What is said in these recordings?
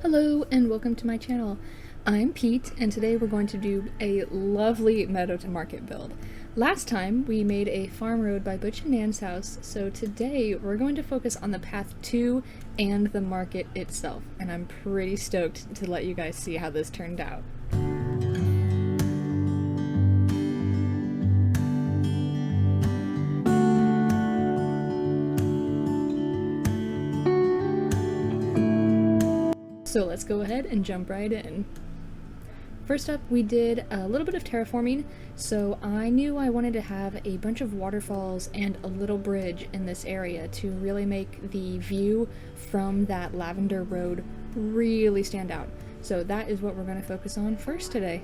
Hello and welcome to my channel. I'm Pete and today we're going to do a lovely meadow to market build. Last time we made a farm road by Butch and Nan's house, so today we're going to focus on the path to and the market itself, and I'm pretty stoked to let you guys see how this turned out. So let's go ahead and jump right in. First up, we did a little bit of terraforming, so I knew I wanted to have a bunch of waterfalls and a little bridge in this area to really make the view from that lavender road really stand out. So that is what we're going to focus on first today.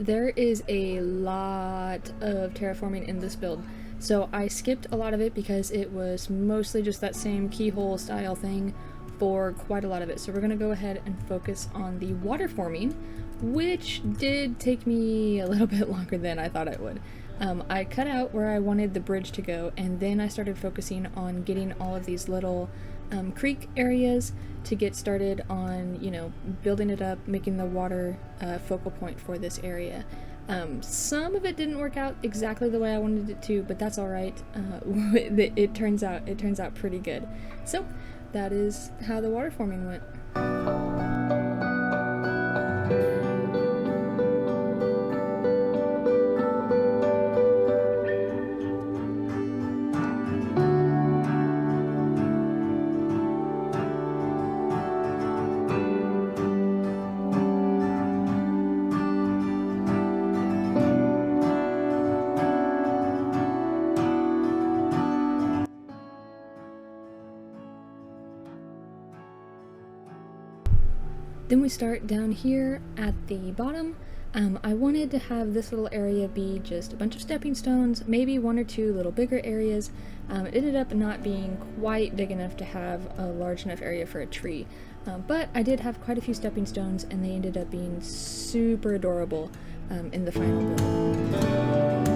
There is a lot of terraforming in this build, so I skipped a lot of it because it was mostly just that same keyhole style thing for quite a lot of it. So we're going to go ahead and focus on the water forming, which did take me a little bit longer than I thought it would. I cut out where I wanted the bridge to go, and then I started focusing on getting all of these little creek areas to get started on, building it up, making the water focal point for this area. Some of it didn't work out exactly the way I wanted it to, but that's all right. It turns out pretty good. So that is how the water forming went. Then we start down here at the bottom. I wanted to have this little area be just a bunch of stepping stones, maybe one or two little bigger areas. It ended up not being quite big enough to have a large enough area for a tree, but I did have quite a few stepping stones and they ended up being super adorable in the final build.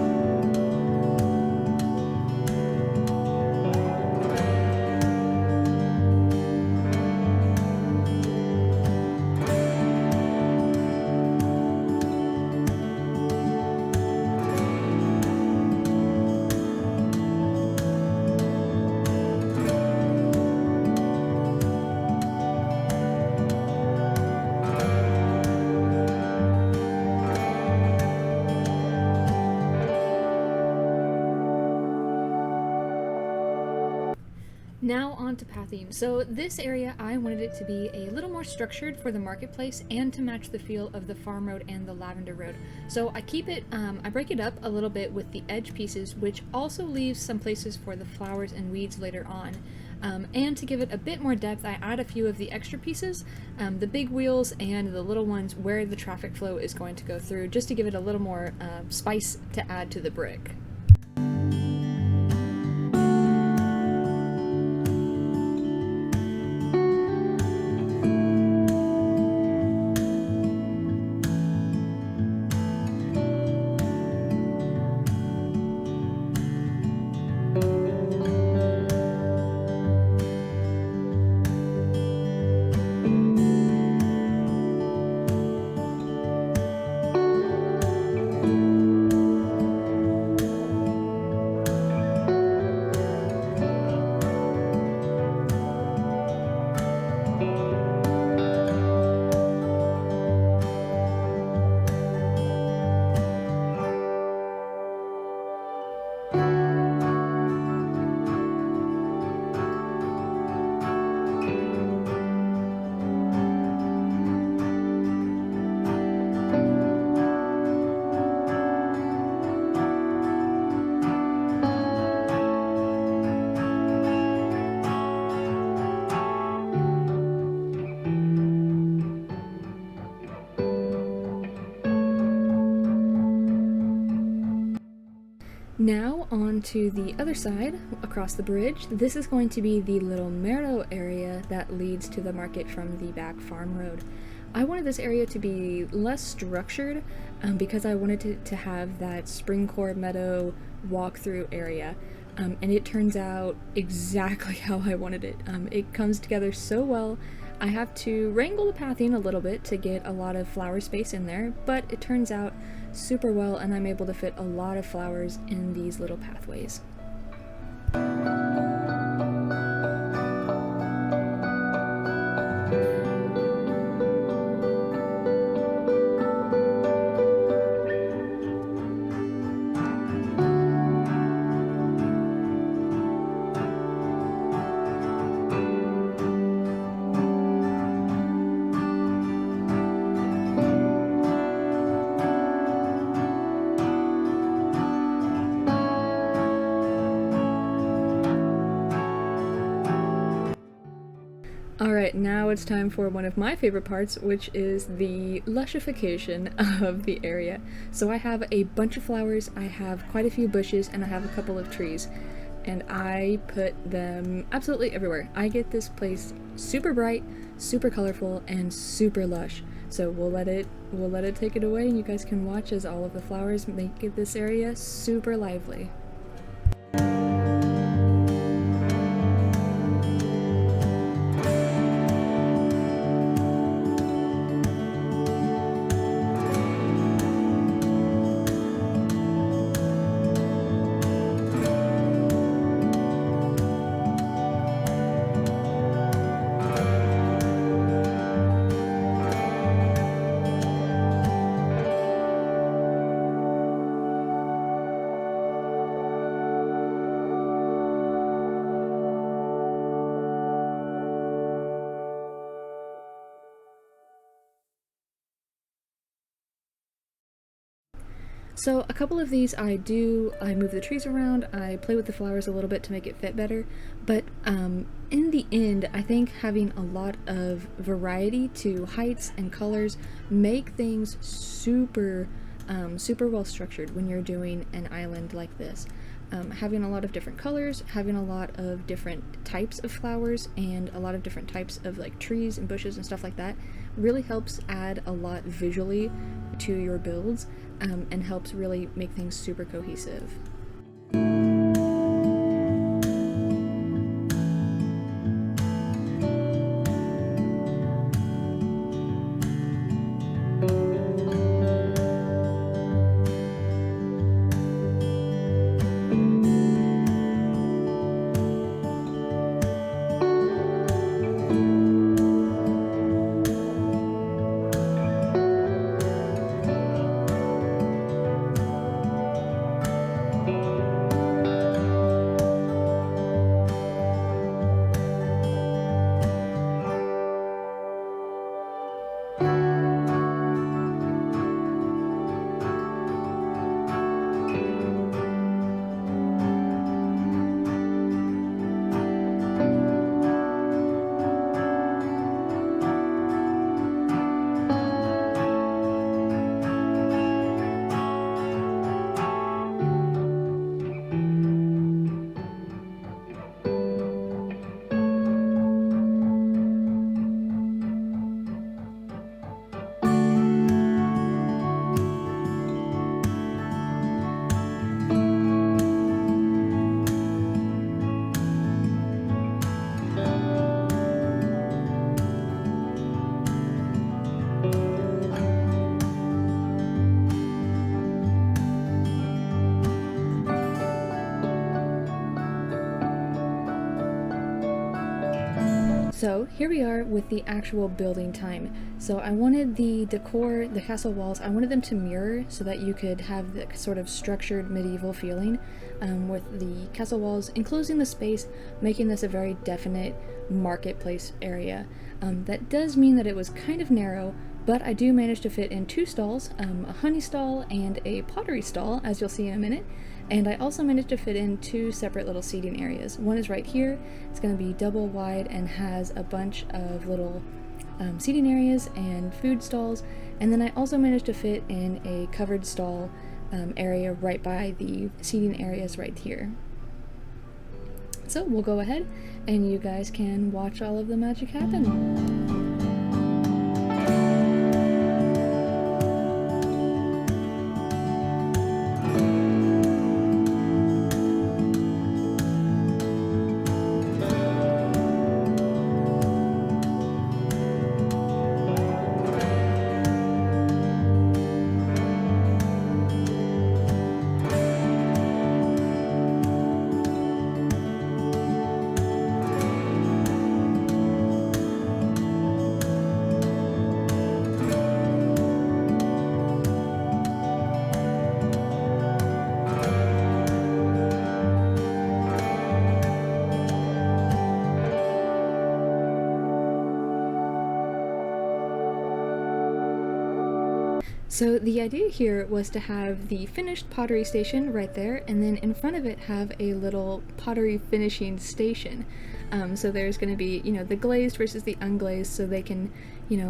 Now on to pathing. So this area, I wanted it to be a little more structured for the marketplace and to match the feel of the farm road and the lavender road. So I keep it, I break it up a little bit with the edge pieces, which also leaves some places for the flowers and weeds later on. And to give it a bit more depth, I add a few of the extra pieces, the big wheels and the little ones where the traffic flow is going to go through, just to give it a little more spice to add to the brick. on to the other side, across the bridge. This is going to be the little Meadow area that leads to the market from the back farm road. I wanted this area to be less structured because I wanted to have that Springcore Meadow walkthrough area. And it turns out exactly how I wanted it. It comes together so well. I have to wrangle the pathing a little bit to get a lot of flower space in there, but it turns out super well, and I'm able to fit a lot of flowers in these little pathways. Alright, now it's time for one of my favorite parts, which is the lushification of the area. So I have a bunch of flowers, I have quite a few bushes, and I have a couple of trees. And I put them absolutely everywhere. I get this place super bright, super colorful, and super lush. So we'll let it take it away, and you guys can watch as all of the flowers make this area super lively. So a couple of these I move the trees around, I play with the flowers a little bit to make it fit better, but in the end, I think having a lot of variety to heights and colors make things super well structured when you're doing an island like this. Having a lot of different colors, having a lot of different types of flowers, and a lot of different types of like trees and bushes and stuff like that really helps add a lot visually to your builds, and helps really make things super cohesive. So here we are with the actual building time. So I wanted the decor, the castle walls, I wanted them to mirror so that you could have the sort of structured medieval feeling, with the castle walls enclosing the space, making this a very definite marketplace area. That does mean that it was kind of narrow, but I do manage to fit in 2 stalls, a honey stall and a pottery stall, as you'll see in a minute. And I also managed to fit in 2 separate little seating areas. One is right here. It's going to be double wide and has a bunch of little seating areas and food stalls. And then I also managed to fit in a covered stall area right by the seating areas right here. So we'll go ahead and you guys can watch all of the magic happen. So the idea here was to have the finished pottery station right there, and then in front of it have a little pottery finishing station. So there's going to be, the glazed versus the unglazed, so they can,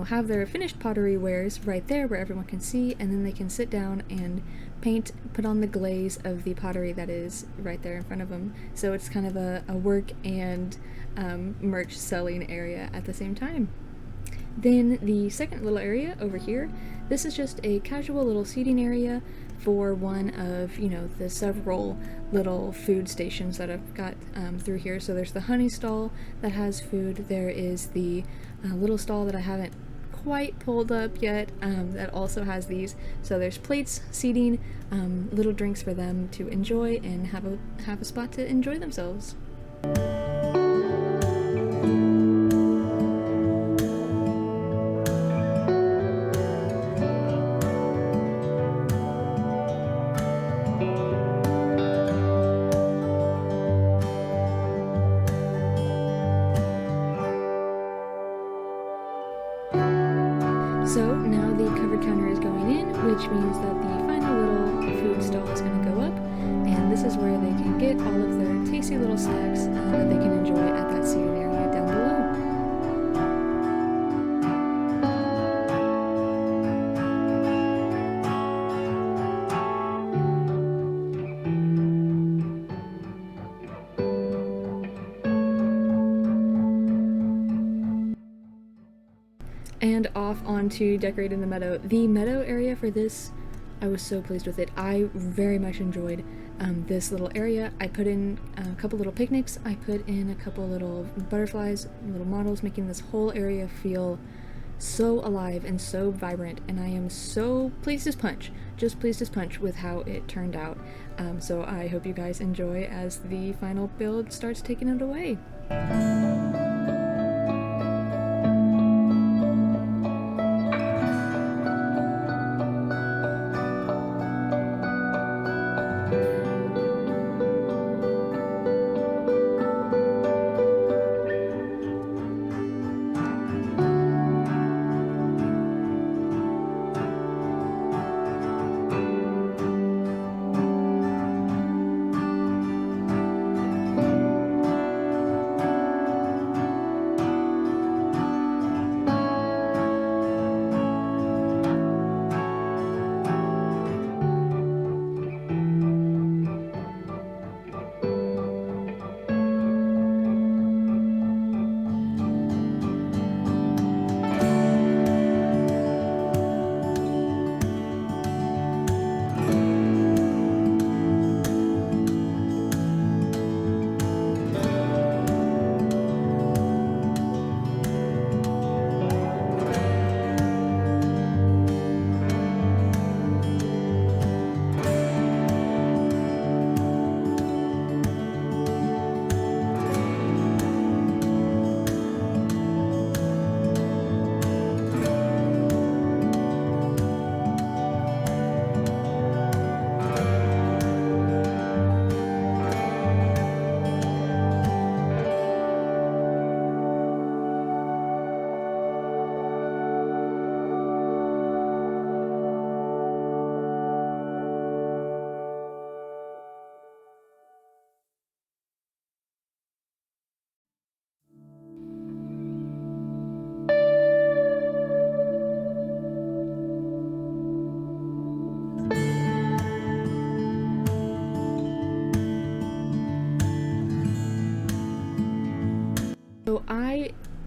have their finished pottery wares right there where everyone can see, and then they can sit down and paint, put on the glaze of the pottery that is right there in front of them. So it's kind of a work and merch selling area at the same time. Then the second little area over here, this is just a casual little seating area for one of, the several little food stations that I've got through here. So there's the honey stall that has food. There is the little stall that I haven't quite pulled up yet that also has these. So there's plates, seating, little drinks for them to enjoy and have a spot to enjoy themselves. So now the covered counter is going in, which means that the final little food stall is going to go up, and this is where they can get all of their tasty little snacks that they can enjoy at that seating area down below. And off onto decorating the meadow. The meadow area for this, I was so pleased with it. I very much enjoyed this little area. I put in a couple little picnics. I put in a couple little butterflies, little models, making this whole area feel so alive and so vibrant. And I am so pleased as punch, just pleased as punch with how it turned out. So I hope you guys enjoy as the final build starts taking it away.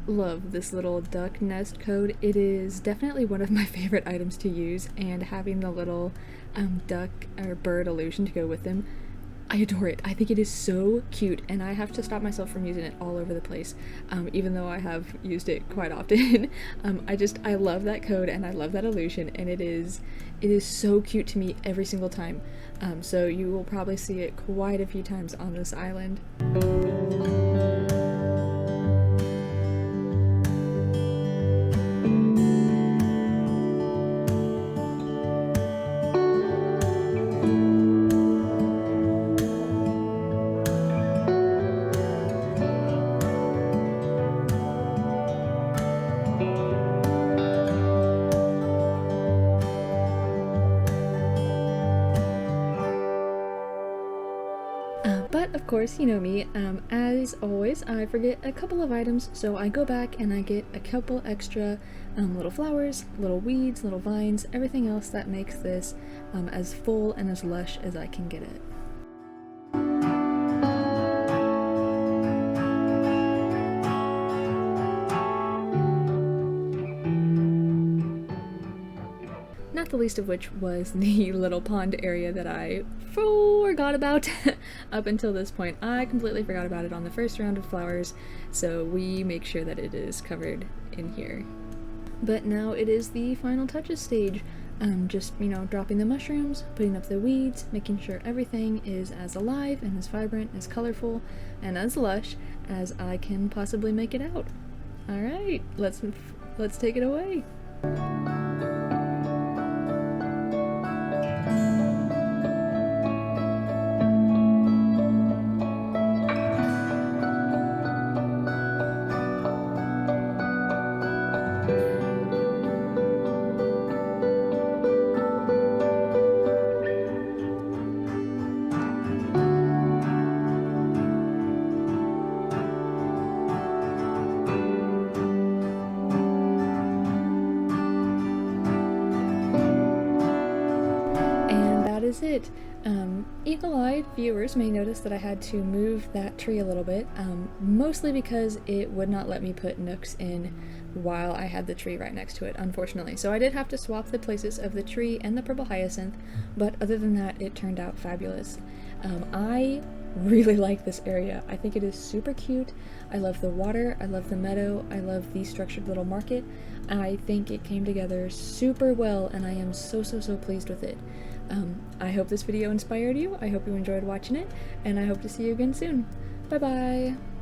love this little duck nest code. It is definitely one of my favorite items to use, and having the little duck or bird illusion to go with them, I adore it. I think it is so cute, and I have to stop myself from using it all over the place, even though I have used it quite often. I love that code and I love that illusion, and it is so cute to me every single time. So you will probably see it quite a few times on this island. But of course, you know me, as always, I forget a couple of items, so I go back and I get a couple extra little flowers, little weeds, little vines, everything else that makes this as full and as lush as I can get it. Not the least of which was the little pond area that I forgot about up until this point. I completely forgot about it on the first round of flowers, so we make sure that it is covered in here. But now it is the final touches stage. Just, you know, dropping the mushrooms, putting up the weeds, making sure everything is as alive and as vibrant, as colorful, and as lush as I can possibly make it out. Alright, let's take it away. Is it. Eagle-eyed viewers may notice that I had to move that tree a little bit, mostly because it would not let me put nooks in while I had the tree right next to it, unfortunately. So I did have to swap the places of the tree and the purple hyacinth, but other than that, it turned out fabulous. I really like this area. I think it is super cute. I love the water, I love the meadow, I love the structured little market. I think it came together super well, and I am so pleased with it. I hope this video inspired you, I hope you enjoyed watching it, and I hope to see you again soon. Bye bye!